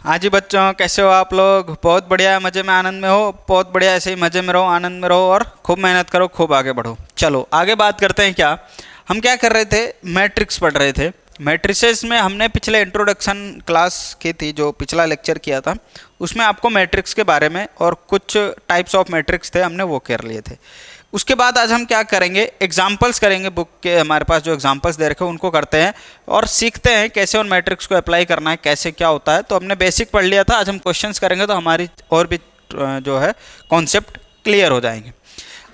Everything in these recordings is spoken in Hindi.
हाँ जी बच्चों, कैसे हो आप लोग? बहुत बढ़िया, मज़े में आनंद में हो? बहुत बढ़िया, ऐसे ही मज़े में रहो, आनंद में रहो और खूब मेहनत करो, खूब आगे बढ़ो। चलो आगे बात करते हैं। हम क्या कर रहे थे? मैट्रिक्स पढ़ रहे थे। मैट्रिसेस में हमने पिछले इंट्रोडक्शन क्लास की थी, जो पिछला लेक्चर किया था उसमें आपको मैट्रिक्स के बारे में और कुछ टाइप्स ऑफ मैट्रिक्स थे, हमने वो कर लिए थे। उसके बाद आज हम क्या करेंगे? एग्जाम्पल्स करेंगे। बुक के हमारे पास जो एग्जाम्पल्स दे रखे हैं उनको करते हैं और सीखते हैं कैसे उन मैट्रिक्स को अप्लाई करना है, कैसे क्या होता है। तो हमने बेसिक पढ़ लिया था, आज हम क्वेश्चंस करेंगे तो हमारी और भी जो है कॉन्सेप्ट क्लियर हो जाएंगे।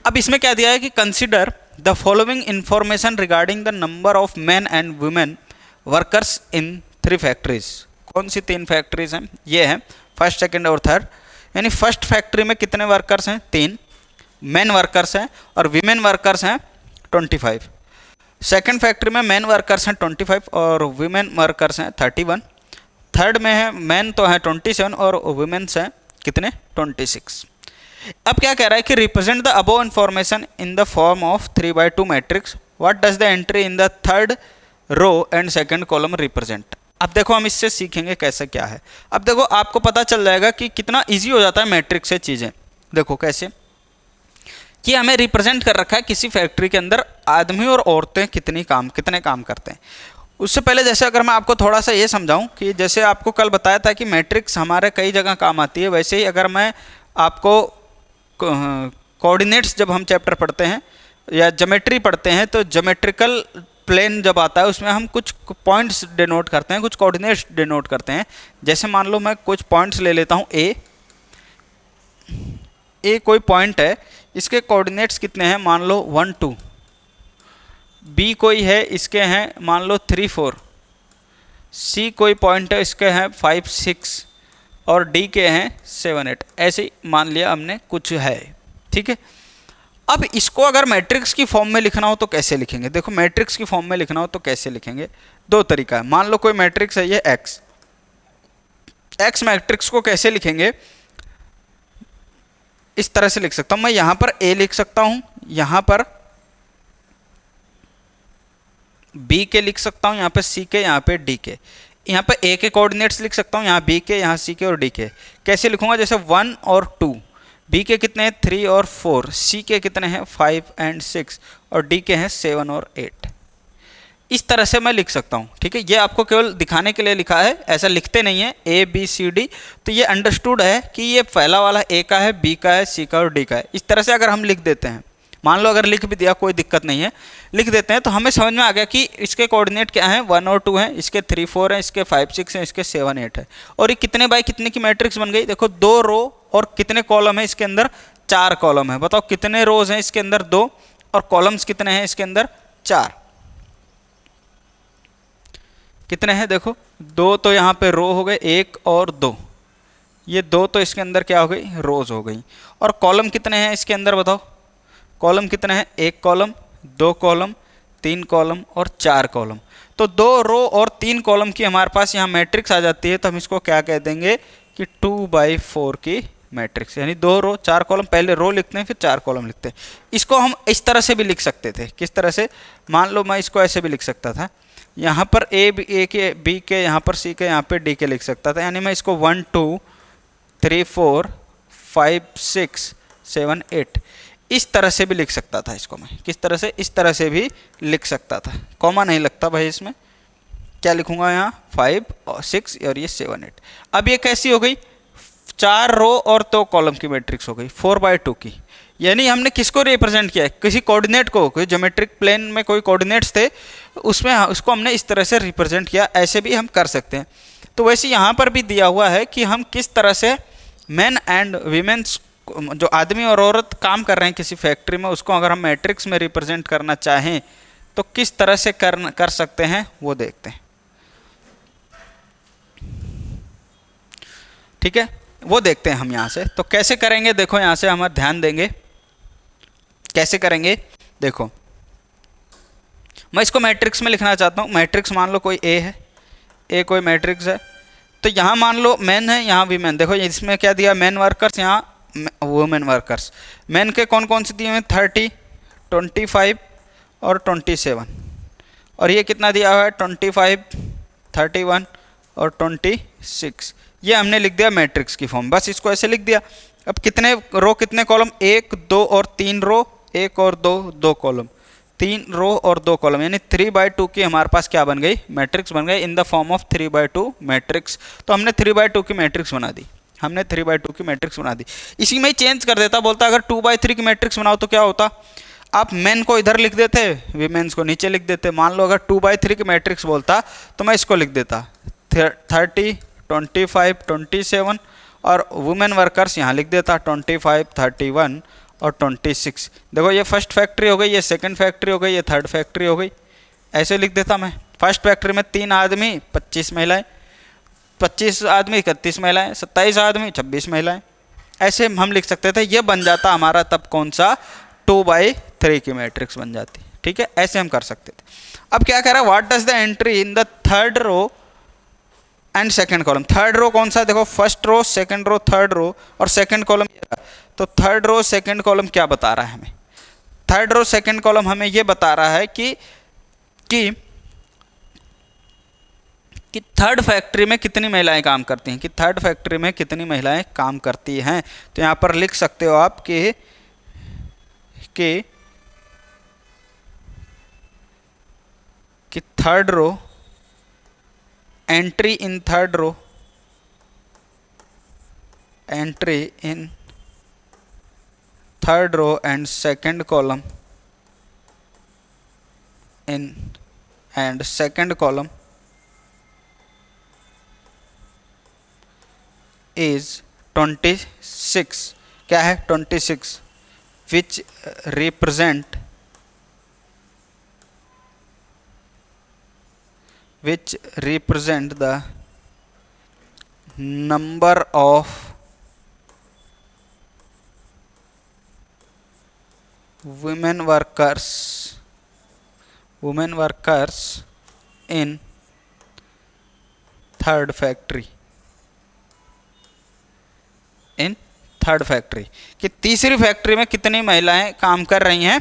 अब इसमें क्या दिया है कि consider the following information regarding the number of man and women workers in 3 factories. कौन सी 3 फैक्ट्रीज हैं? ये हैं फर्स्ट, सेकेंड और थर्ड। यानी फर्स्ट फैक्ट्री में कितने वर्कर्स हैं? 3 मैन वर्कर्स हैं और वीमेन वर्कर्स हैं 25। सेकंड फैक्ट्री में मैन वर्कर्स हैं 25 और वीमेन वर्कर्स हैं 31। थर्ड में है मैन तो हैं 27 और वुमेन्स हैं कितने? 26। अब क्या कह रहा है कि represent the above information in the form of 3/2 matrix. What does the entry in the third row and second column represent. अब देखो हम इससे सीखेंगे कैसे क्या है। अब देखो आपको पता चल जाएगा कि कितना ईजी हो जाता है मैट्रिक्स से चीज़ें। देखो कैसे कि हमें रिप्रेजेंट कर रखा है किसी फैक्ट्री के अंदर आदमी और औरतें कितने काम करते हैं। उससे पहले जैसे अगर मैं आपको थोड़ा सा ये समझाऊं कि जैसे आपको कल बताया था कि मैट्रिक्स हमारे कई जगह काम आती है, वैसे ही अगर मैं आपको कोऑर्डिनेट्स जब हम चैप्टर पढ़ते हैं या ज्योमेट्री पढ़ते हैं तो ज्योमेट्रिकल प्लेन जब आता है उसमें हम कुछ पॉइंट्स डिनोट करते हैं, कुछ कोऑर्डिनेट्स डिनोट करते हैं। जैसे मान लो मैं कुछ पॉइंट्स ले लेता हूँ। ए कोई पॉइंट है, इसके कोऑर्डिनेट्स कितने हैं? मान लो 1 2। बी कोई है, इसके हैं मान लो 3 4। सी कोई पॉइंट है, इसके हैं 5 6 और डी के हैं 7 8। ऐसे ही मान लिया हमने कुछ है, ठीक है। अब इसको अगर मैट्रिक्स की फॉर्म में लिखना हो तो कैसे लिखेंगे? देखो मैट्रिक्स की फॉर्म में लिखना हो तो कैसे लिखेंगे? 2 तरीका है। मान लो कोई मैट्रिक्स है ये एक्स मैट्रिक्स को कैसे लिखेंगे? इस तरह से लिख सकता हूं मैं। यहां पर ए लिख सकता हूं, यहां पर बी के लिख सकता हूं, यहां पे सी के, यहां पे डी के। यहां पे ए के कोऑर्डिनेट्स लिख सकता हूं, यहां बी के, यहां सी के और डी के। कैसे लिखूंगा? जैसे 1 और 2। बी के कितने हैं? 3 और 4। सी के कितने हैं? 5 एंड 6 और डी के हैं 7 और 8। इस तरह से मैं लिख सकता हूँ, ठीक है। ये आपको केवल दिखाने के लिए लिखा है, ऐसा लिखते नहीं है ए बी सी डी। तो ये अंडरस्टूड है कि ये पहला वाला ए का है, बी का है, सी का और डी का है। इस तरह से अगर हम लिख देते हैं, मान लो अगर लिख भी दिया कोई दिक्कत नहीं है, लिख देते हैं तो हमें समझ में आ गया कि इसके कोऑर्डिनेट क्या हैं? 1 और 2 हैं, इसके 3 4 हैं, इसके 5 6 हैं, इसके 7 8 है। और ये कितने बाई कितने की मैट्रिक्स बन गई? देखो 2 रो और कितने कॉलम है इसके अंदर? 4 कॉलम है। बताओ कितने रोज हैं इसके अंदर? 2 और कॉलम्स कितने हैं इसके अंदर? 4। कितने हैं? देखो 2 तो यहाँ पे रो हो गए, 1 और 2। ये 2 तो इसके अंदर क्या हो गई? रोज हो गई। और कॉलम कितने हैं इसके अंदर? बताओ कॉलम कितने हैं? 1 कॉलम, 2 कॉलम, 3 कॉलम और 4 कॉलम। तो 2 रो और 3 कॉलम की हमारे पास यहाँ मैट्रिक्स आ जाती है। तो हम इसको क्या कह देंगे कि 2/4 की मैट्रिक्स। यानी 2 रो 4 कॉलम। पहले रो लिखते हैं फिर 4 कॉलम लिखते हैं। इसको हम इस तरह से भी लिख सकते थे। किस तरह से? मान लो मैं इसको ऐसे भी लिख सकता था। यहाँ पर ए के, बी के, यहाँ पर सी के, यहाँ पे डी के लिख सकता था। यानी मैं इसको 1 2 3 4 5 6 7 8 इस तरह से भी लिख सकता था। इसको मैं किस तरह से? इस तरह से भी लिख सकता था। कॉमा नहीं लगता भाई इसमें। क्या लिखूंगा यहाँ? 5 और 6 और ये 7 8। अब ये कैसी हो गई? 4 रो और 2 कॉलम की मैट्रिक्स हो गई 4/2 की। यानी हमने किसको रिप्रेजेंट किया है? किसी कोऑर्डिनेट को। कोई ज्योमेट्रिक प्लेन में कोई कोऑर्डिनेट्स थे, उसमें उसको हमने इस तरह से रिप्रेजेंट किया। ऐसे भी हम कर सकते हैं। तो वैसे यहाँ पर भी दिया हुआ है कि हम किस तरह से मैन एंड वीमेन्स, जो आदमी और औरत काम कर रहे हैं किसी फैक्ट्री में, उसको अगर हम मैट्रिक्स में रिप्रेजेंट करना चाहें तो किस तरह से कर सकते हैं वो देखते हैं, ठीक है। वो देखते हैं हम यहाँ से। तो कैसे करेंगे? देखो यहाँ से हम ध्यान देंगे कैसे करेंगे। देखो मैं इसको मैट्रिक्स में लिखना चाहता हूँ। मैट्रिक्स मान लो कोई ए है, ए कोई मैट्रिक्स है। तो यहाँ मान लो मैन है, यहाँ वीमेन। देखो इसमें क्या दिया? मैन वर्कर्स, यहाँ वुमेन वर्कर्स। मैन के कौन कौन से दिए हुए? 30 25 और 27। और ये कितना दिया हुआ है? 25 31 और 26। ये हमने लिख दिया मैट्रिक्स की फॉर्म, बस इसको ऐसे लिख दिया। अब कितने रो कितने कॉलम, 1 2 और 3 रो, 1 और 2 2 कॉलम, 3 रो और 2 कॉलम, यानी 3/2 की हमारे पास क्या बन गई, मैट्रिक्स बन गई इन द फॉर्म ऑफ 3/2 मैट्रिक्स। तो हमने 3/2 की मैट्रिक्स बना दी, हमने 3/2 की मैट्रिक्स बना दी। इसी में ही चेंज कर देता, बोलता अगर 2/3 की मैट्रिक्स बनाओ तो क्या होता, आप मेन को इधर लिख देते, वीमेन्स को नीचे लिख देते। मान लो अगर 2/3 की मैट्रिक्स बोलता तो मैं इसको लिख देता 30 25 27, और वुमेन वर्कर्स यहाँ लिख देता 25 31 और 26। देखो ये फर्स्ट फैक्ट्री हो गई, ये सेकंड फैक्ट्री हो गई, ये थर्ड फैक्ट्री हो गई, ऐसे लिख देता मैं। फर्स्ट फैक्ट्री में 3 आदमी 25 महिलाएं, 25 आदमी 31 महिलाएं, 27 आदमी 26 महिलाएं, ऐसे हम लिख सकते थे। ये बन जाता हमारा तब कौन सा, 2/3 की मैट्रिक्स बन जाती। ठीक है, ऐसे हम कर सकते थे। अब क्या कह रहा है, what does the entry in the third row and second column. Third row कौन सा, देखो first row, second row, third row और सेकंड कॉलम। तो थर्ड रो सेकंड कॉलम क्या बता रहा है हमें, थर्ड रो सेकंड कॉलम हमें ये बता रहा है कि थर्ड फैक्ट्री में कितनी महिलाएं काम करती हैं, कि थर्ड फैक्ट्री में कितनी महिलाएं काम करती हैं। तो यहाँ पर लिख सकते हो आप कि third row, entry in third row, entry in third row and second column is 26, क्या है 26, which represent the number of women workers in third factory, in third factory, कि तीसरी फैक्ट्री में कितनी महिलाएं काम कर रही हैं,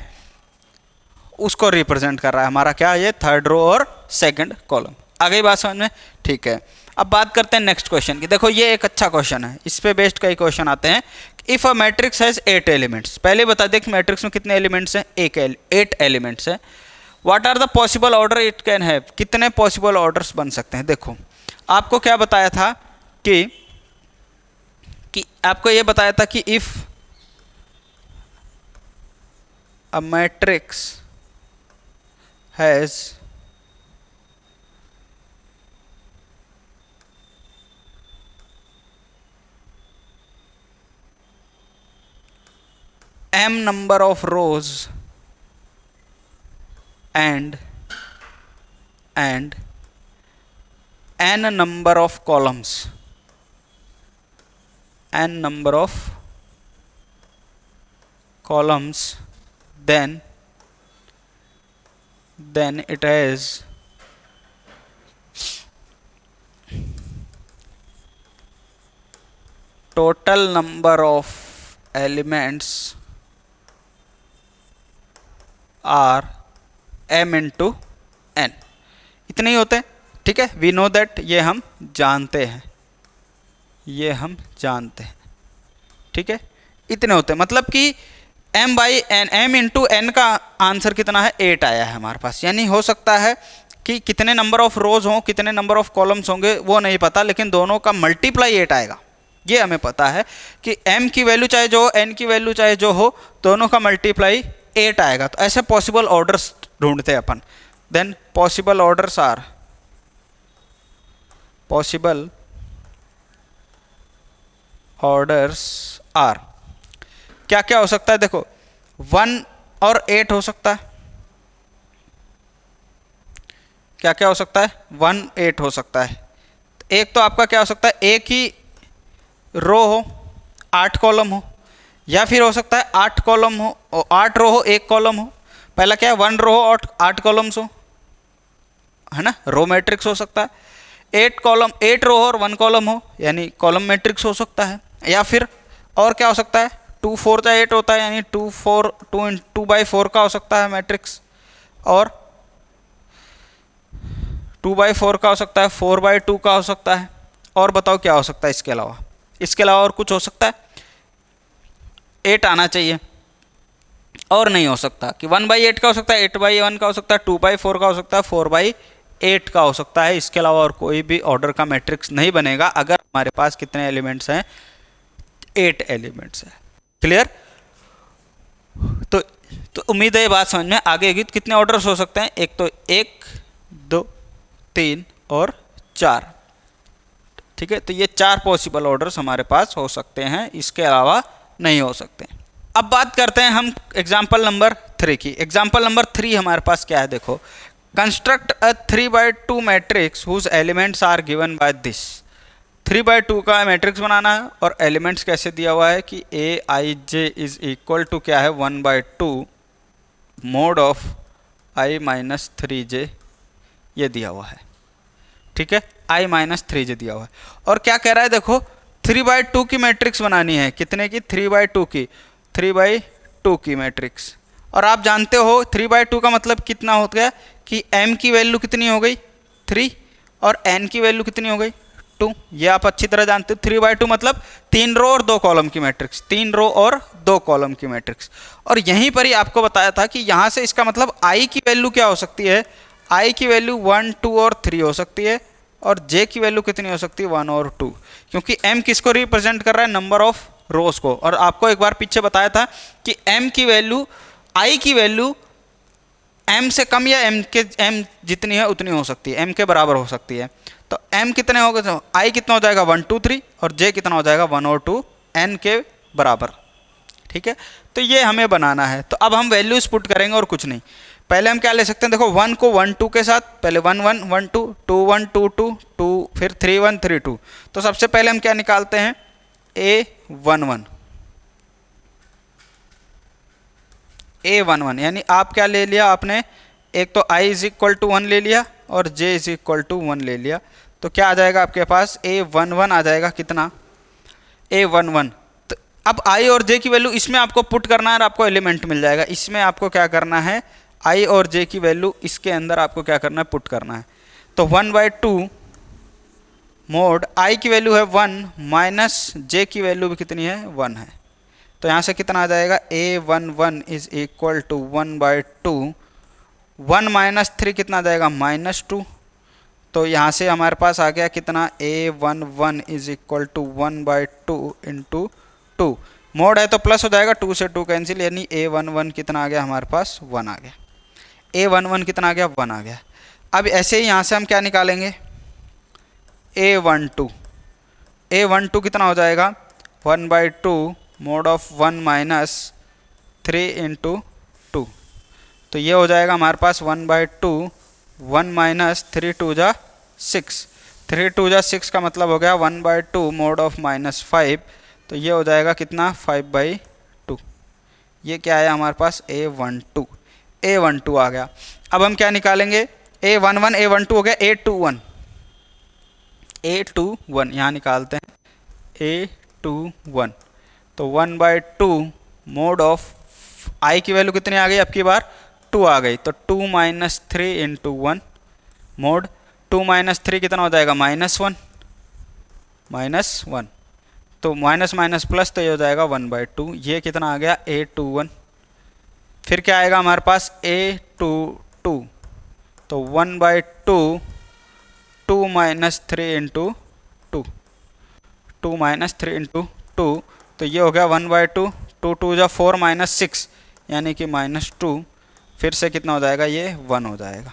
उसको रिप्रेजेंट कर रहा है हमारा क्या, ये थर्ड रो और सेकंड कॉलम। आ गई बात समझ में, ठीक है। अब बात करते हैं नेक्स्ट क्वेश्चन की। देखो ये एक अच्छा क्वेश्चन है, इस पे बेस्ड कई क्वेश्चन आते हैं। If a matrix has 8 elements, पहले बता दें कि मैट्रिक्स में कितने एलिमेंट्स हैं, 8 एलिमेंट्स हैं। What are the possible order it can have, कितने पॉसिबल ऑर्डर्स बन सकते हैं। देखो आपको क्या बताया था कि आपको ये बताया था कि if a matrix has m number of rows and n number of columns, then it has total number of elements are m into n। इतने ही होते हैं, ठीक है। वी नो दैट, ये हम जानते हैं, ठीक है। इतने होते हैं, मतलब कि m इंटू n का आंसर कितना है, 8 आया है हमारे पास। यानी हो सकता है कि कितने नंबर ऑफ रोज हों, कितने नंबर ऑफ कॉलम्स होंगे वो नहीं पता, लेकिन दोनों का मल्टीप्लाई 8 आएगा, ये हमें पता है कि m की वैल्यू चाहे जो हो, n की वैल्यू चाहे जो हो, दोनों का मल्टीप्लाई 8 आएगा। तो ऐसे पॉसिबल ऑर्डर्स ढूंढते हैं अपन। देन पॉसिबल ऑर्डर्स आर क्या क्या हो सकता है। देखो 1 और 8 हो सकता है, क्या क्या हो सकता है, 1 8 हो सकता है। एक तो आपका क्या हो सकता है, एक ही रो हो 8 कॉलम हो, या फिर हो सकता है 8 कॉलम हो और 8 रो हो 1 कॉलम हो। पहला क्या है, 1 रो हो और 8 कॉलम्स हो, है ना, रो मैट्रिक्स हो सकता है। 8 रो हो और 1 कॉलम हो, यानी कॉलम मैट्रिक्स हो सकता है। या फिर और क्या हो सकता है, 2 4 जा 8 होता है, यानी 2/4 का हो सकता है मैट्रिक्स, और 2/4 का हो सकता है, 4/2 का हो सकता है, और बताओ क्या हो सकता है इसके अलावा, इसके अलावा और कुछ हो सकता है? 8 आना चाहिए, और नहीं हो सकता कि 1/8 का हो सकता है, 8/1 का हो सकता है, 2/4 का हो सकता है, 4/8 का हो सकता है। इसके अलावा और कोई भी ऑर्डर का मैट्रिक्स नहीं बनेगा अगर हमारे पास कितने एलिमेंट्स हैं? 8 एलिमेंट्स हैं। क्लियर? तो उम्मीद है ये बात समझ में आगे होगी। कितने ऑर्डर्स हो सकते हैं? एक तो 1, 2, 3 और 4। ठीक है, तो ये 4 पॉसिबल ऑर्डर्स हमारे पास हो सकते हैं, इसके अलावा नहीं हो सकते। अब बात करते हैं हम एग्जाम्पल नंबर 3 की। एग्जाम्पल नंबर 3 हमारे पास क्या है? देखो, construct a 3/2 matrix whose elements are given by this. 3/2 का मैट्रिक्स बनाना है और एलिमेंट्स कैसे दिया हुआ है कि Aij इज इक्वल टू क्या है? 1/2 मोड ऑफ i-3j, ये दिया हुआ है। ठीक है, i-3j दिया हुआ है। और क्या कह रहा है? देखो, 3/2 की मैट्रिक्स बनानी है। कितने की? 3/2 की, 3/2 की मैट्रिक्स। और आप जानते हो 3/2 का मतलब कितना हो गया कि m की वैल्यू कितनी हो गई? 3, और n की वैल्यू कितनी हो गई? 2। ये आप अच्छी तरह जानते हो। 3/2 मतलब 3 रो और 2 कॉलम की मैट्रिक्स, 3 रो और 2 कॉलम की मैट्रिक्स। और यहीं पर ही आपको बताया था कि यहाँ से इसका मतलब i की वैल्यू क्या हो सकती है? i की वैल्यू 1, 2 और 3 हो सकती है, और j की वैल्यू कितनी हो सकती है? 1 और 2, क्योंकि m किसको रिप्रेजेंट कर रहा है? नंबर ऑफ रोज को। और आपको एक बार पीछे बताया था कि m की वैल्यू, i की वैल्यू m से कम या m जितनी है उतनी हो सकती है, m के बराबर हो सकती है। तो m कितने हो गए? तो i कितना हो जाएगा? 1, 2, 3, और j कितना हो जाएगा? 1 और 2, n के बराबर। ठीक है, तो ये हमें बनाना है। तो अब हम वैल्यूज पुट करेंगे और कुछ नहीं। पहले हम क्या ले सकते हैं? देखो, 1 को 1, 2 के साथ, पहले 1, 1, 1, 2, 2, 1, 2, 2, 2, फिर 3, 1, 3, 2। तो सबसे पहले हम क्या निकालते हैं? A11, A11 यानी आप क्या ले लिया आपने? एक तो i इज इक्वल टू 1 ले लिया और j इज इक्वल टू 1 ले लिया। तो क्या आ जाएगा आपके पास? A11 आ जाएगा कितना? A11। तो अब i और j की वैल्यू इसमें आपको पुट करना है और आपको एलिमेंट मिल जाएगा। इसमें आपको क्या करना है? i और j की वैल्यू इसके अंदर आपको क्या करना है? पुट करना है। तो 1/2 मोड i की वैल्यू है 1 माइनस j की वैल्यू भी कितनी है? 1 है। तो यहाँ से कितना आ जाएगा? A11 is equal to 1/2, 1 minus 3 कितना आ जाएगा? -2। तो यहाँ से हमारे पास आ गया कितना? A11 is equal to 1/2 into 2। Mod है तो प्लस हो जाएगा, 2 से 2 कैंसिल, यानी A11 कितना आ गया हमारे पास? 1 आ गया। A11 कितना आ गया? 1 आ गया। अब ऐसे ही यहाँ से हम क्या निकालेंगे? A12, A12 कितना हो जाएगा? 1/2 मोड ऑफ 1 माइनस 3 इंटू 2। तो ये हो जाएगा हमारे पास 1/2, 1 माइनस 3 2 जा 6, 3 2 जा 6 का मतलब हो गया 1/2 मोड ऑफ -5। तो ये हो जाएगा कितना? 5/2। ये क्या है हमारे पास? A12, A12 आ गया। अब हम क्या निकालेंगे? A11, A12 हो गया। A21, A21 यहाँ निकालते हैं। A21 तो 1/2 मोड ऑफ i की वैल्यू कितनी आ गई आपकी बार? 2 आ गई। तो 2 माइनस 3 इंटू 1 मोड 2 माइनस 3 कितना हो जाएगा? -1, -1। तो माइनस माइनस प्लस, तो ये हो जाएगा 1/2। ये कितना आ गया? A21। फिर क्या आएगा हमारे पास? A22। तो 1/2 2 माइनस 3 इंटू 2, 2 माइनस 3 इंटू 2। तो ये हो गया 1/2, 2 2 जा 4 माइनस 6 यानी कि -2। फिर से कितना हो जाएगा? ये 1 हो जाएगा।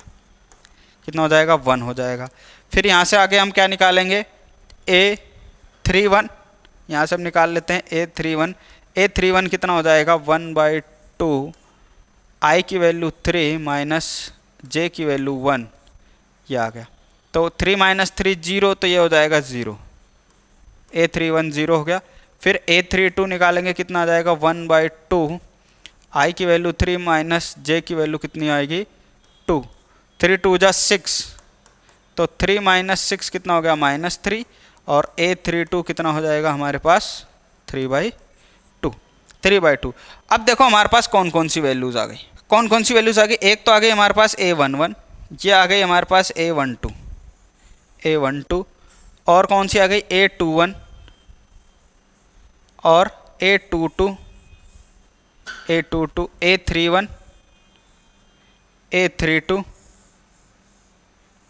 कितना हो जाएगा? 1 हो जाएगा। फिर यहाँ से आगे हम क्या निकालेंगे? A31, यहाँ से हम निकाल लेते हैं A31। A31 कितना हो जाएगा? 1/2 i की वैल्यू 3 माइनस j की वैल्यू 1, ये आ गया। तो 3 माइनस 3 0, तो ये हो जाएगा 0। A31 0 हो गया। फिर A32 निकालेंगे, कितना आ जाएगा? 1/2 i की वैल्यू 3 माइनस j की वैल्यू कितनी आएगी? 2, 3 2 जा 6, तो 3 माइनस 6 कितना हो गया? -3। और A32 कितना हो जाएगा हमारे पास? 3/2, 3/2। अब देखो हमारे पास कौन कौन सी वैल्यूज़ आ गई। कौन कौन सी वैल्यूज़ आ गई? एक तो आ गई हमारे पास A11, ये आ गई हमारे पास A12, A12। और कौन सी आ गई A21 और A22, A22, A31, A32,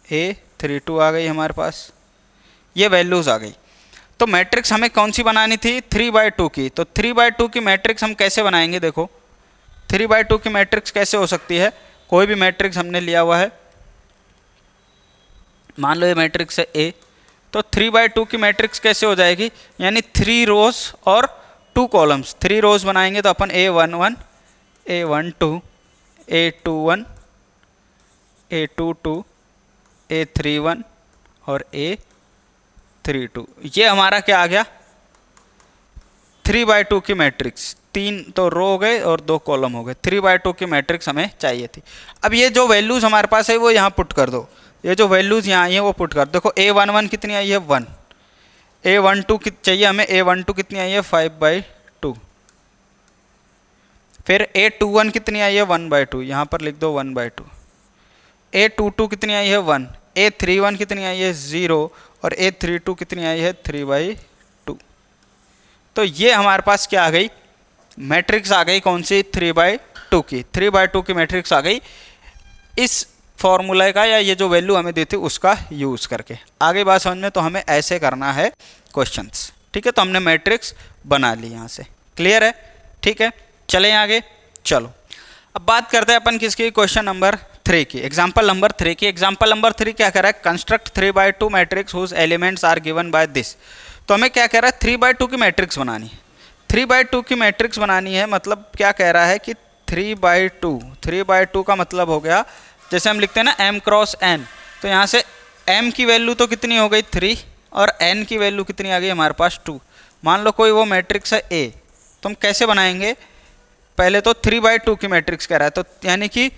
A32 आ गई हमारे पास, ये वैल्यूज़ आ गई। तो मैट्रिक्स हमें कौन सी बनानी थी 3/2 की। तो 3/2 की मैट्रिक्स हम कैसे बनाएंगे, देखो 3/2 की मैट्रिक्स कैसे हो सकती है। कोई भी मैट्रिक्स हमने लिया हुआ है, मान लो ये मैट्रिक्स है A, तो 3/2 की मैट्रिक्स कैसे हो जाएगी, यानी 3 रोज और 2 कॉलम्स। 3 रोज बनाएंगे तो अपन A11, A12, A21, A22, A31 और A32। ये हमारा क्या आ गया 3/2 की मैट्रिक्स। 3 तो रो हो गए और 2 कॉलम हो गए। 3/2 की मैट्रिक्स हमें चाहिए थी। अब ये जो वैल्यूज़ हमारे पास है वो यहाँ पुट कर दो, ये जो वैल्यूज़ यहाँ आई हैं वो पुट कर दो। देखो A11 कितनी आई है 1, A12 चाहिए हमें, A12 कितनी आई है 5/2, फिर A21 कितनी आई है 1/2, यहाँ पर लिख दो 1/2, A22 कितनी आई है 1, A31 कितनी आई है 0 और A32 कितनी आई है 3/2। तो ये हमारे पास क्या आ गई मैट्रिक्स आ गई, कौन सी 3/2 की। 3/2 की मैट्रिक्स आ गई इस फॉर्मूला का, या ये जो वैल्यू हमें दी थी उसका यूज़ करके। आगे बात समझ में, तो हमें ऐसे करना है क्वेश्चंस, ठीक है। तो हमने मैट्रिक्स बना ली यहाँ से, क्लियर है, ठीक है। चलें आगे, चलो अब बात करते हैं अपन किसकी, क्वेश्चन नंबर 3 की, एग्जाम्पल नंबर 3 की। एग्जाम्पल नंबर 3 क्या कह रहा है, construct 3/2 matrix whose elements are given by this. तो हमें क्या कह रहा है 3/2 की मैट्रिक्स बनानी है। 3/2 की मैट्रिक्स बनानी है, मतलब क्या कह रहा है कि 3/2 का मतलब हो गया, जैसे हम लिखते हैं ना m क्रॉस n, तो यहाँ से m की वैल्यू तो कितनी हो गई 3 और n की वैल्यू कितनी आ गई हमारे पास 2। मान लो कोई वो मैट्रिक्स है A, तो हम कैसे बनाएंगे, पहले तो 3/2 की मैट्रिक्स कह रहा है, तो यानी कि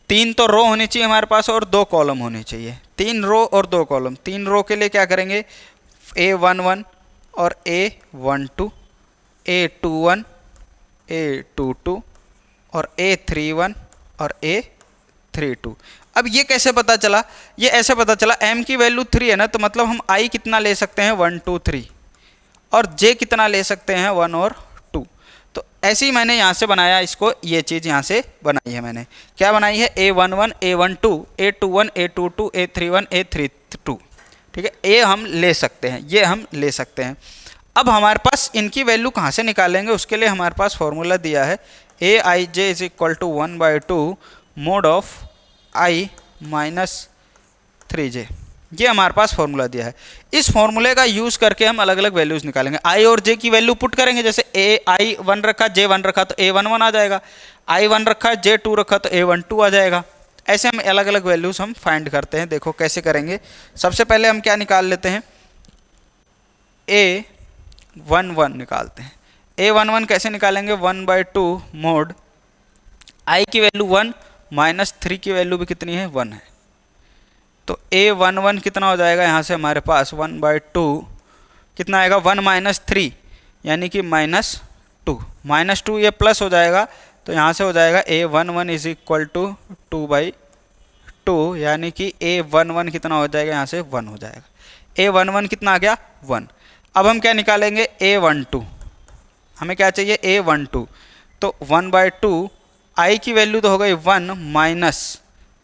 3 तो रो होनी चाहिए हमारे पास और 2 कॉलम होने चाहिए। 3 रो और 2 कॉलम। 3 रो के लिए क्या करेंगे A11 और A12, A21, A22 और A31 और A32। अब ये कैसे पता चला, ये ऐसे पता चला m की वैल्यू 3 है ना, तो मतलब हम i कितना ले सकते हैं 1 2 3 और j कितना ले सकते हैं 1 और 2। तो ऐसे ही मैंने यहाँ से बनाया इसको, ये चीज़ यहाँ से बनाई है मैंने, क्या बनाई है A11, A12, A21, A22, A31, A32, ठीक है। A हम ले सकते हैं, ये हम ले सकते हैं। अब हमारे पास इनकी वैल्यू कहाँ से निकालेंगे, उसके लिए हमारे पास फॉर्मूला दिया है Aij is equal to 1/2 mod of i minus 3j। ये हमारे पास फॉर्मूला दिया है। इस फॉर्मूले का यूज़ करके हम अलग अलग वैल्यूज़ निकालेंगे। i और j की वैल्यू पुट करेंगे, जैसे I1 रखा J1 रखा तो A11 आ जाएगा, I1 रखा J2 रखा तो A12 आ जाएगा। ऐसे हम अलग अलग वैल्यूज़ हम फाइंड करते हैं। देखो कैसे करेंगे, सबसे पहले हम क्या निकाल लेते हैं A11 निकालते हैं। A11 कैसे निकालेंगे 1/2 मोड i की वैल्यू 1 माइनस 3 की वैल्यू भी कितनी है 1 है, तो A11 कितना हो जाएगा यहाँ से हमारे पास 1/2 कितना आएगा 1 माइनस 3 यानी कि -2 ये प्लस हो जाएगा, तो यहाँ से हो जाएगा A11 इज इक्वल टू 2/2 यानी कि A11 कितना हो जाएगा यहाँ से 1 हो जाएगा। A11 कितना आ गया 1। अब हम क्या निकालेंगे A12, हमें क्या चाहिए A12, तो 1/2 i की वैल्यू तो हो गई 1 माइनस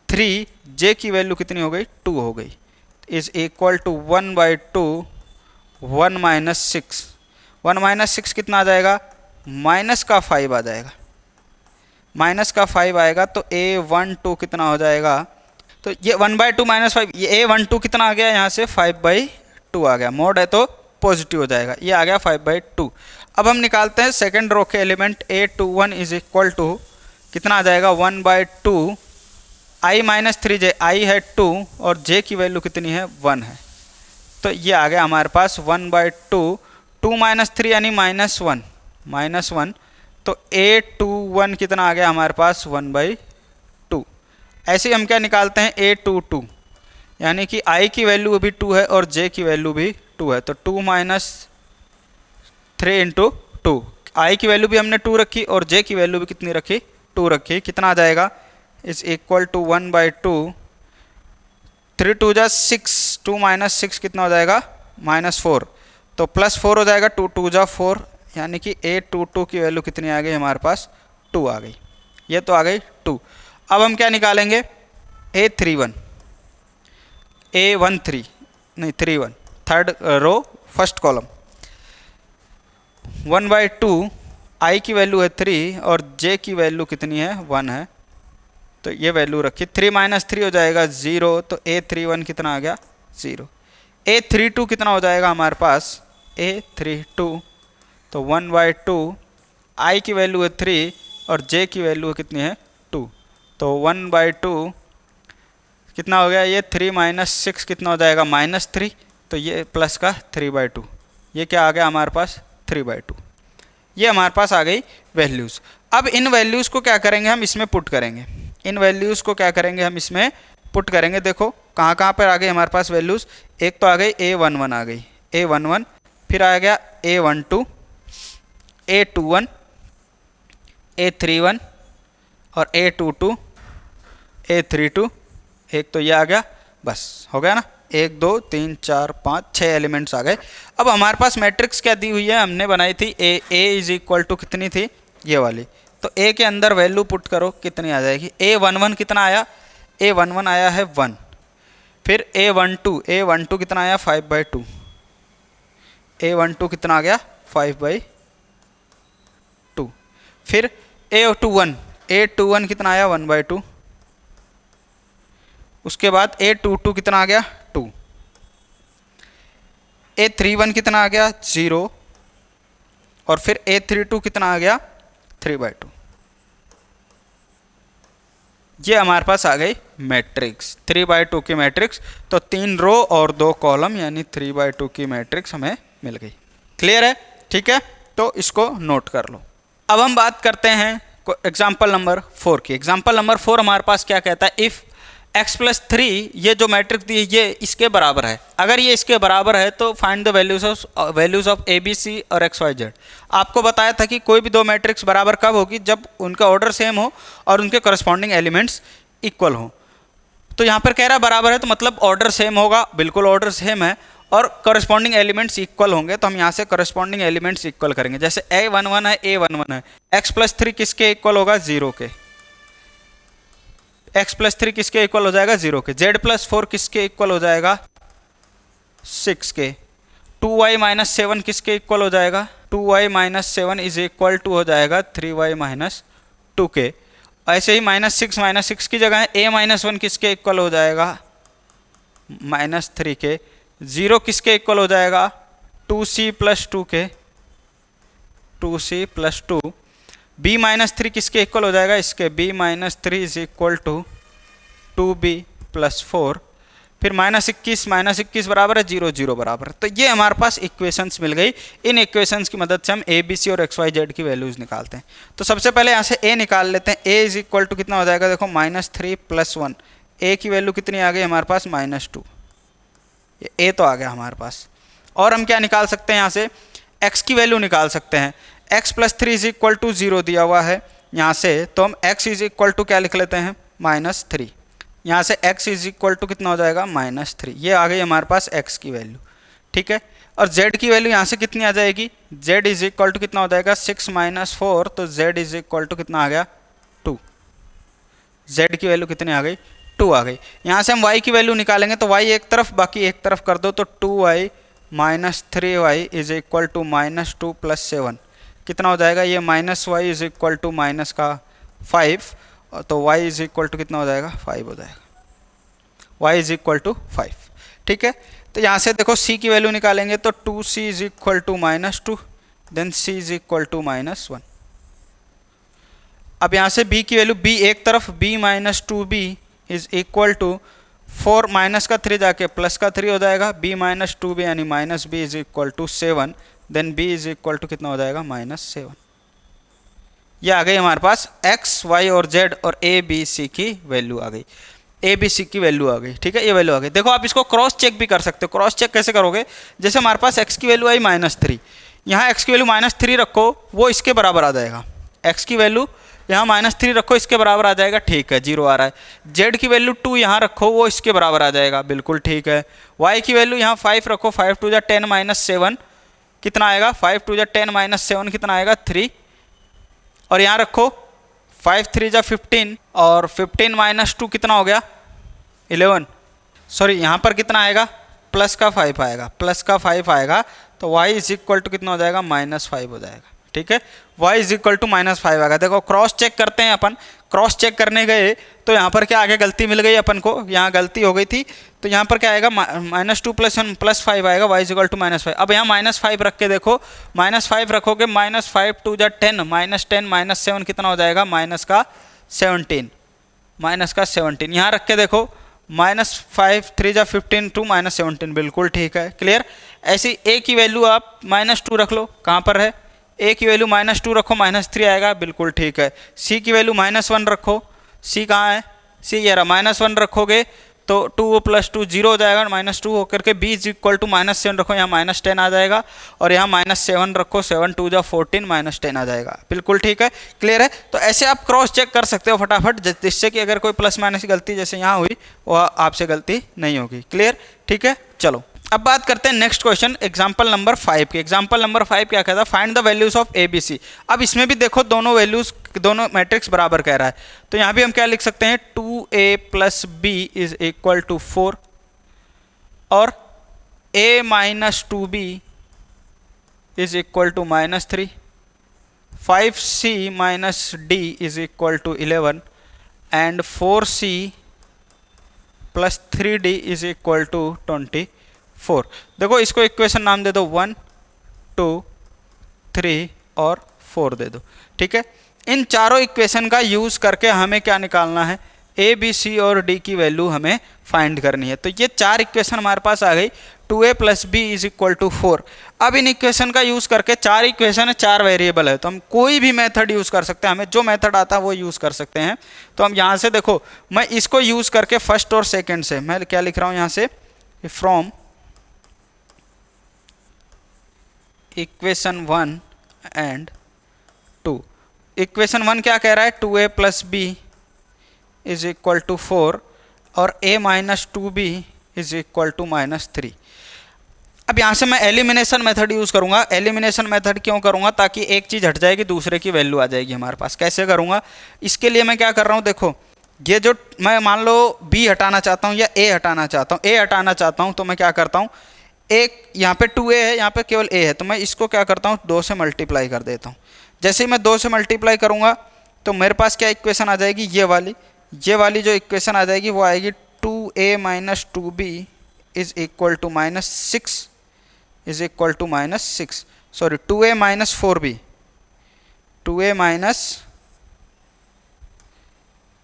3, j की वैल्यू कितनी हो गई 2 हो गई, is equal to 1/2 1 minus 6। 1 minus 6 कितना आ जाएगा माइनस का 5 आ जाएगा, माइनस का 5 आएगा तो A12 कितना हो जाएगा, तो ये 1/2 माइनस 5, ये A12 कितना आ गया यहाँ से 5/2 आ गया, मोड है तो पॉजिटिव हो जाएगा, ये आ गया 5/2। अब हम निकालते हैं सेकंड रो के element A21 is equal to कितना आ जाएगा 1/2 i माइनस 3j, i है 2 और j की वैल्यू कितनी है 1 है, तो ये आ गया हमारे पास 1/2 2 माइनस 3 यानी -1 तो A21 कितना आ गया हमारे पास 1/2। ऐसे ही हम क्या निकालते हैं A22 यानी कि i की वैल्यू भी 2 है और j की वैल्यू भी 2 है, तो 2 माइनस 3 इंटू 2, i की वैल्यू भी हमने 2 रखी और j की वैल्यू भी कितनी रखी 2 रखी, कितना आ जाएगा इज इक्वल टू 1/2 3 2 जा 6, 2 माइनस 6 कितना हो जाएगा -4, तो +4 हो जाएगा, 2 2 जा 4, यानी कि A22 की वैल्यू कितनी आ गई हमारे पास, 2 आ गई। ये तो आ गई 2। अब हम क्या निकालेंगे, A31, A13 नहीं 31, third row first column, 1/2 I की वैल्यू है 3 और J की वैल्यू कितनी है, 1 है, तो ये वैल्यू रखी, 3 - 3 हो जाएगा 0, तो A31 कितना आ गया, 0। A32 कितना हो जाएगा हमारे पास, A32, तो 1/2 I की वैल्यू है 3 और J की वैल्यू कितनी है, 2, तो 1/2 कितना हो गया, ये 3 - 6 कितना हो जाएगा, -3, तो ये प्लस का 3/2, ये क्या आ गया हमारे पास, 3/2। ये हमारे पास आ गई वैल्यूज़। अब इन वैल्यूज़ को क्या करेंगे, हम इसमें पुट करेंगे, इन वैल्यूज़ को क्या करेंगे, हम इसमें पुट करेंगे। देखो कहाँ कहाँ पर आ गई हमारे पास वैल्यूज़, एक तो आ गई A11 आ गई, A11, फिर आ गया A12, A21, A31 और A22, A32, एक तो ये आ गया, बस हो गया ना, 1 2 3 4 5 6 एलिमेंट्स आ गए। अब हमारे पास मैट्रिक्स क्या दी हुई है, हमने बनाई थी A = कितनी थी, ये वाली, तो A के अंदर वैल्यू पुट करो, कितनी आ जाएगी, A11 कितना आया, A11 आया है 1, फिर A12 कितना आया, 5/2, A12 कितना आ गया, 5/2, फिर A21 कितना आया, 1/2, उसके बाद A22 कितना आ गया, 2, A31 कितना आ गया, 0, और फिर A32 कितना आ गया, 3/2। ये हमारे पास आ गई मैट्रिक्स, 3/2 की मैट्रिक्स, तो 3 रो और 2 कॉलम यानी 3/2 की मैट्रिक्स हमें मिल गई। क्लियर है, ठीक है, तो इसको नोट कर लो। अब हम बात करते हैं एग्जाम्पल नंबर 4 की। एग्जाम्पल नंबर 4 हमारे पास क्या कहता है, इफ़ x + 3, ये जो मैट्रिक्स दी है ये इसके बराबर है, अगर ये इसके बराबर है तो find the values of A B C और X Y Z। आपको बताया था कि कोई भी दो मैट्रिक्स बराबर कब होगी, जब उनका ऑर्डर सेम हो और उनके करस्पॉन्डिंग एलिमेंट्स इक्वल हो। तो यहाँ पर कह रहा है बराबर है, तो मतलब ऑर्डर सेम होगा, बिल्कुल ऑर्डर सेम है, और करस्पॉन्डिंग एलिमेंट्स इक्वल होंगे, तो हम यहाँ से करस्पॉन्डिंग एलिमेंट्स इक्वल करेंगे। जैसे A11 है, A11 है, x + 3 किसके इक्वल होगा, 0 के, x + 3 किसके इक्वल हो जाएगा, 0 के, z + 4 किसके इक्वल हो जाएगा, 6 के, 2y - 7 किसके इक्वल हो जाएगा, 2y - 7 = हो जाएगा 3y - 2 के। ऐसे ही -6 की जगह a - 1 किसके इक्वल हो जाएगा, -3 के, 0 किसके इक्वल हो जाएगा, 2c + 2 के, 2c + 2, b - 3 किसके इक्वल हो जाएगा, इसके b - 3 = 2b + 4, फिर -21 बराबर है 0 0 बराबर। तो ये हमारे पास इक्वेशंस मिल गई। इन इक्वेशंस की मदद से हम A B C और X Y Z की वैल्यूज़ निकालते हैं। तो सबसे पहले यहाँ से A निकाल लेते हैं। A = कितना हो जाएगा, देखो -3 + 1, A की वैल्यू कितनी आ गई हमारे पास, -2, ये A तो आ गया हमारे पास। और हम क्या निकाल सकते हैं, यहाँ से X की वैल्यू निकाल सकते हैं। x + 3 = 0 दिया हुआ है यहाँ से, तो हम x = क्या लिख लेते हैं, -3, यहाँ से x = कितना हो जाएगा, -3, ये आ गई हमारे पास x की वैल्यू, ठीक है। और z की वैल्यू यहाँ से कितनी आ जाएगी, z = कितना हो जाएगा, 6 - 4, तो z = कितना आ गया, 2, z की वैल्यू कितनी आ गई, 2 आ गई। यहाँ से हम y की वैल्यू निकालेंगे, तो y एक तरफ बाकी एक तरफ कर दो, तो 2y - 3y = -2 + 7 कितना हो जाएगा, ये -y = -5, तो y कितना हो जाएगा, 5 हो जाएगा, y = 5, ठीक है। तो यहाँ से देखो c की वैल्यू निकालेंगे, तो 2c = -2, देन c = -1। अब यहाँ से b की वैल्यू, b एक तरफ, b - 2b = 4 माइनस का 3 जाके प्लस का 3 हो जाएगा, b - 2b यानी -b = 7, देन b = कितना हो जाएगा, -7। ये आ गई हमारे पास x, y और z और a b c की वैल्यू आ गई, a b c की वैल्यू आ गई, ठीक है, ये वैल्यू आ गई। देखो आप इसको क्रॉस चेक भी कर सकते हो। क्रॉस चेक कैसे करोगे, जैसे हमारे पास x की वैल्यू आई -3, यहाँ x की वैल्यू -3 रखो, वो इसके बराबर आ जाएगा, x की वैल्यू यहाँ -3 रखो, इसके बराबर आ जाएगा, ठीक है 0 आ रहा है। z की वैल्यू 2 यहाँ रखो, वो इसके बराबर आ जाएगा, बिल्कुल ठीक है। y की वैल्यू यहाँ 5 रखो, 5 2 10 -7 कितना आएगा, 5 2 10 -7 कितना आएगा 3, और यहाँ रखो 5 3 15, और 15 -2 कितना हो गया 11, सॉरी यहाँ पर कितना आएगा प्लस का 5 आएगा, प्लस का 5 आएगा, तो y इज इक्वल टू कितना हो जाएगा -5 हो जाएगा, ठीक है। y इज इक्वल टू -5 आएगा। देखो क्रॉस चेक करते हैं अपन, क्रॉस चेक करने गए तो यहाँ पर क्या आगे गलती मिल गई अपन को, यहाँ गलती हो गई थी, तो यहाँ पर क्या आएगा -2 + 1 + 5 आएगा, y इज इक्वल टू -5। अब यहाँ -5 रख के देखो, -5 रखोगे, -5 2 10 -10 -7 कितना हो जाएगा -17, -17 यहाँ रख के देखो, -5 3 15 2 -17, बिल्कुल ठीक है, क्लियर। ऐसी a की वैल्यू आप -2 रख लो, कहाँ पर है, a की वैल्यू -2 रखो, -3 आएगा, बिल्कुल ठीक है। c की वैल्यू -1 रखो, c कहाँ है, c ये रहा, -1 रखोगे तो 2 + 2 0 हो जाएगा, -2 होकर के b इज इक्वल टू -7 रखो, यहाँ -10 आ जाएगा, और यहाँ -7 रखो, 7 2 14 -10 आ जाएगा, बिल्कुल ठीक है, क्लियर है। तो ऐसे आप क्रॉस चेक कर सकते हो फटाफट, जिससे कि अगर कोई प्लस माइनस की गलती जैसे यहाँ हुई वो आपसे गलती नहीं होगी, क्लियर, ठीक है। चलो अब बात करते हैं नेक्स्ट क्वेश्चन, एग्जाम्पल नंबर 5 की। एग्जाम्पल नंबर 5 क्या कहता है, find the values of A B C. अब इसमें भी देखो दोनों वैल्यूज, दोनों मैट्रिक्स बराबर कह रहा है, तो यहाँ भी हम क्या लिख सकते हैं, 2a + b is equal to 4, और a - 2b is equal to -3, 5c - d is equal to 11, and 4c + 3d is equal to 24। देखो इसको इक्वेशन नाम दे दो 1 2 3 और 4 दे दो, ठीक है। इन चारों इक्वेशन का यूज करके हमें क्या निकालना है, ए बी सी और डी की वैल्यू हमें फाइंड करनी है। तो ये 4 इक्वेशन हमारे पास आ गई, 2a + b is equal to 4। अब इन इक्वेशन का यूज करके, 4 इक्वेशन है, 4 वेरिएबल है, तो हम कोई भी मेथड यूज कर सकते हैं, हमें जो मेथड आता है वो यूज कर सकते हैं। तो हम यहाँ से देखो, मैं इसको यूज करके फर्स्ट और सेकेंड से मैं क्या लिख रहा हूँ यहाँ से, फ्रॉम इक्वेशन 1 एंड 2। इक्वेशन 1 क्या कह रहा है, 2a + b is equal to 4, और a - 2b is equal to -3। अब यहाँ से मैं एलिमिनेशन मेथड यूज़ करूँगा। एलिमिनेशन मेथड क्यों करूँगा, ताकि एक चीज़ हट जाएगी, दूसरे की वैल्यू आ जाएगी हमारे पास। कैसे करूँगा, इसके लिए मैं क्या कर रहा हूँ, देखो ये जो मैं मान लो b हटाना चाहता हूँ या a हटाना चाहता हूँ, a हटाना चाहता हूँ, तो मैं क्या करता हूँ, एक यहाँ पे 2a है, यहाँ पे केवल a है, तो मैं इसको क्या करता हूँ 2 से मल्टीप्लाई कर देता हूँ। जैसे ही मैं 2 से मल्टीप्लाई करूँगा तो मेरे पास क्या इक्वेशन आ जाएगी, ये वाली जो इक्वेशन आ जाएगी वो आएगी 2a - 2b is equal to -6 is equal to -6, sorry 2a - 4b, 2a -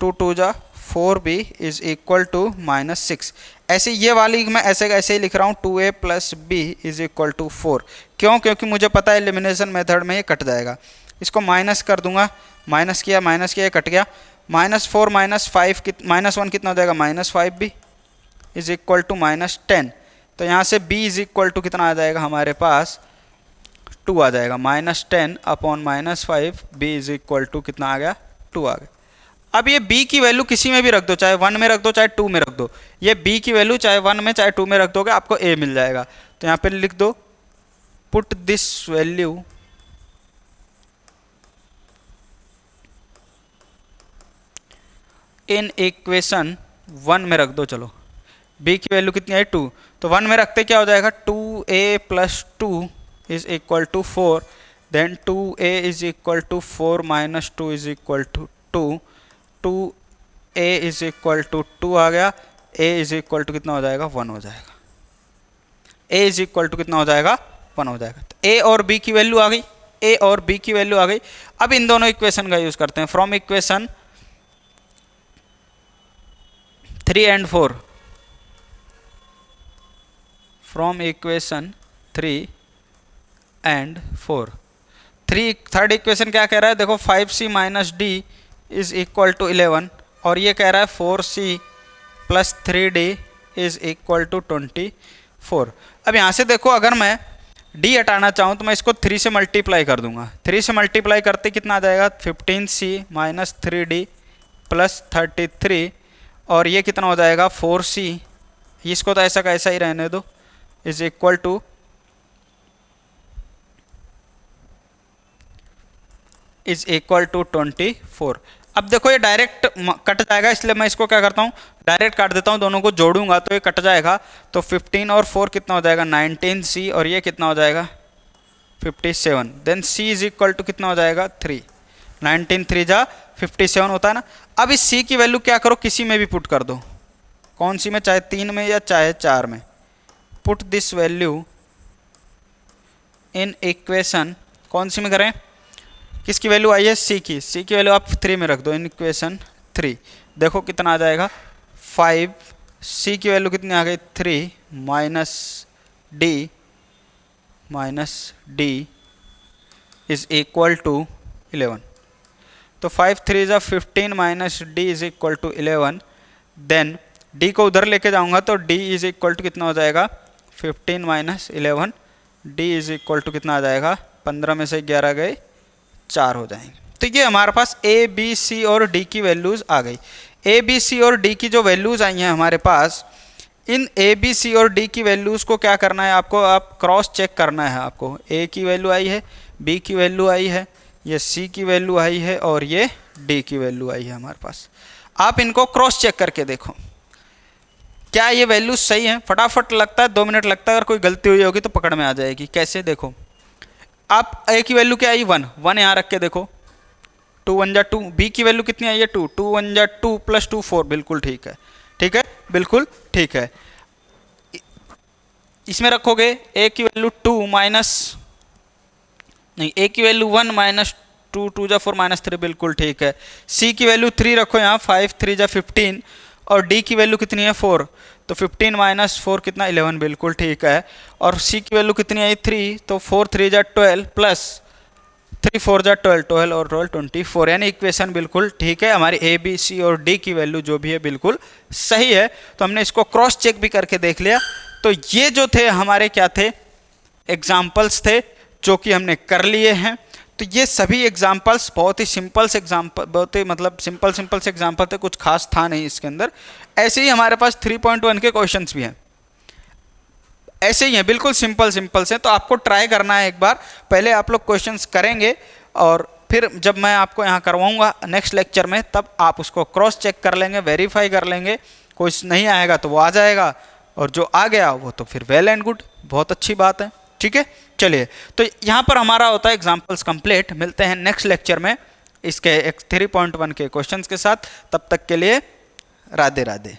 2 2 4b is equal to -6। ऐसे ये वाली मैं ऐसे ही लिख रहा हूँ, 2a + b is equal to 4। क्यों, क्योंकि मुझे पता है एलिमिनेशन मेथड में ये कट जाएगा। इसको माइनस कर दूंगा, माइनस किया ये कट गया, -4 - 5 -1 कितना हो जाएगा, -5b इज इक्वल टू -10। तो यहाँ से b इज इक्वल टू कितना आ जाएगा हमारे पास, 2 आ जाएगा, -10 upon -5, b is equal to कितना आ गया, 2 आ गया। अब ये b की वैल्यू किसी में भी रख दो, चाहे 1 में रख दो चाहे 2 में रख दो, ये b की वैल्यू चाहे 1 में चाहे 2 में रख दोगे आपको a मिल जाएगा। तो यहाँ पे लिख दो, put this value in equation 1 में रख दो। चलो b की वैल्यू कितनी है, 2, तो 1 में रखते क्या हो जाएगा, 2a + 2 is equal to 4, then 2a is equal to 4 - 2 is equal to 2, 2a is equal to 2 आ गया, a इज इक्वल टू कितना हो जाएगा, 1 हो जाएगा, a इज इक्वल टू कितना हो जाएगा, 1 हो जाएगा। तो a और b की वैल्यू आ गई, a और b की वैल्यू आ गई। अब इन दोनों इक्वेशन का यूज करते हैं, from equation 3 and 4, from equation 3 and 4। Third equation क्या कह रहा है, देखो 5c - d is equal to 11, और ये कह रहा है 4c + 3d is equal to 24। अब यहाँ से देखो, अगर मैं डी हटाना चाहूँ तो मैं इसको 3 से मल्टीप्लाई कर दूंगा। 3 से मल्टीप्लाई करते कितना आ जाएगा 15c माइनस 3d प्लस 33 और ये कितना हो जाएगा 4c, इसको तो ऐसा का ऐसा ही रहने दो, is equal to is equal to 24। अब देखो ये डायरेक्ट कट जाएगा, इसलिए मैं इसको क्या करता हूँ डायरेक्ट काट देता हूँ, दोनों को जोड़ूंगा तो ये कट जाएगा। तो 15 और 4 कितना हो जाएगा 19c और ये कितना हो जाएगा 57। Then c is equal to कितना हो जाएगा 3, 19 3 जा 57 होता है ना। अब इस c की वैल्यू क्या करो किसी में भी पुट कर दो, कौन सी में, चाहे 3 में या चाहे 4 में। Put this value in equation, कौन सी में करें, किसकी वैल्यू आई है c की वैल्यू आप 3 में रख दो इन इक्वेशन 3। देखो कितना आ जाएगा 5, c की वैल्यू कितनी आ गई 3 minus d is equal to 11। तो 5 3 is 15 minus d is equal to 11। Then d को उधर लेके जाऊंगा तो d इज इक्वल टू कितना हो जाएगा 15 minus 11, d is equal to कितना आ जाएगा 15 में से 11 गए 4 हो जाएंगे। तो ये हमारे पास a b c और d की वैल्यूज़ आ गई। a b c और d की जो वैल्यूज़ आई हैं हमारे पास, इन a b c और d की वैल्यूज़ को क्या करना है आपको, आप क्रॉस चेक करना है। आपको a की वैल्यू आई है, b की वैल्यू आई है, ये c की वैल्यू आई है और ये d की वैल्यू आई है हमारे पास। आप इनको क्रॉस चेक करके देखो क्या ये वैल्यूज सही है। फटाफट लगता है 2 मिनट लगता है, अगर कोई गलती हुई होगी तो पकड़ में आ जाएगी। कैसे देखो, आप a की वैल्यू क्या आई 1 यहाँ रख के देखो, 2 1 जा 2, b की वैल्यू कितनी आई है 2, 2 1 जा 2 प्लस 2 4, बिल्कुल ठीक है, ठीक है, बिल्कुल ठीक है। इसमें रखोगे a की वैल्यू 2 माइनस नहीं, a की वैल्यू 1 माइनस 2 2 जा 4 माइनस 3, बिल्कुल ठीक है। c की वैल्यू 3 रखो यहाँ, 5 3 जा 15 और d की वैल्यू कितनी है 4, तो 15 माइनस 4 कितना 11, बिल्कुल ठीक है। और c की वैल्यू कितनी आई 3, तो 4 3 जा 12 प्लस 3 4 जा 12, 12 और 12 24, यानी इक्वेशन बिल्कुल ठीक है। हमारी a b c और d की वैल्यू जो भी है बिल्कुल सही है। तो हमने इसको क्रॉस चेक भी करके देख लिया। तो ये जो थे हमारे क्या थे, एग्जाम्पल्स थे जो कि हमने कर लिए हैं। तो ये सभी एग्जाम्पल्स बहुत ही सिंपल से एग्जाम्पल, बहुत ही मतलब सिंपल से एग्जाम्पल थे, कुछ खास था नहीं इसके अंदर। ऐसे ही हमारे पास 3.1 के क्वेश्चंस भी हैं, ऐसे ही हैं, बिल्कुल सिंपल से। तो आपको ट्राई करना है एक बार, पहले आप लोग क्वेश्चंस करेंगे और फिर जब मैं आपको यहाँ करवाऊँगा नेक्स्ट लेक्चर में, तब आप उसको क्रॉस चेक कर लेंगे, वेरीफाई कर लेंगे। कुछ नहीं आएगा तो वो आ जाएगा, और जो आ गया वो तो फिर वेल एंड गुड, बहुत अच्छी बात है, ठीक है। चलिए, तो यहाँ पर हमारा होता है एग्जाम्पल्स कंप्लीट। मिलते हैं नेक्स्ट लेक्चर में इसके 3.1 के क्वेश्चंस के साथ। तब तक के लिए राधे राधे।